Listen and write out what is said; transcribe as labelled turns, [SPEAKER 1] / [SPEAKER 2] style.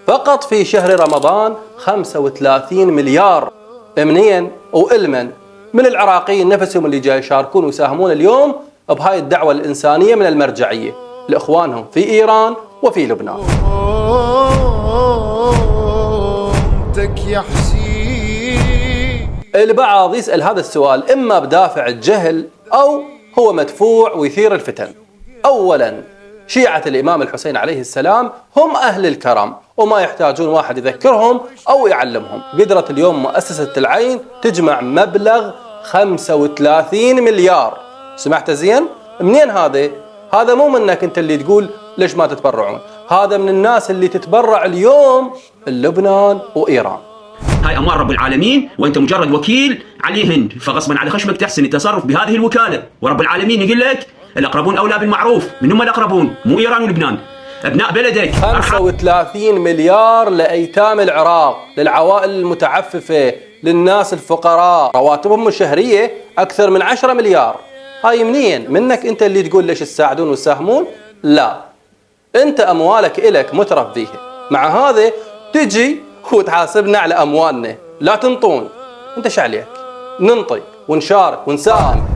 [SPEAKER 1] فقط في شهر رمضان 35 مليار. منين وإلمن؟ من العراقيين نفسهم اللي جاي يشاركون ويساهمون اليوم بهاي الدعوة الإنسانية من المرجعية لإخوانهم في إيران وفي لبنان. البعض يسأل هذا السؤال إما بدافع الجهل أو هو مدفوع ويثير الفتن. أولا، شيعة الإمام الحسين عليه السلام هم أهل الكرم وما يحتاجون واحد يذكرهم أو يعلمهم. قدرت اليوم مؤسسة العين تجمع مبلغ 35 مليار. سمعت زين؟ منين هذا؟ هذا مو منك أنت اللي تقول ليش ما تتبرعون، هذا من الناس اللي تتبرع اليوم لبنان وإيران.
[SPEAKER 2] هاي أموال رب العالمين وأنت مجرد وكيل عليهن، فغصبا على خشمك تحسن التصرف بهذه الوكالة. ورب العالمين يقول لك الأقربون أولى بالمعروف. من هم الأقربون؟ مو إيران ولبنان، أبناء بلدك.
[SPEAKER 1] 35 مليار لأيتام العراق، للعوائل المتعففة، للناس الفقراء، رواتبهم الشهرية أكثر من 10 مليار. هاي منين؟ منك أنت اللي تقول ليش تساعدون وتساهمون؟ لا، أنت أموالك إلك مترف فيها، مع هذا تجي وتحاسبنا على أموالنا. لا تنطون، أنت شو عليك؟ ننطي ونشارك ونساهم.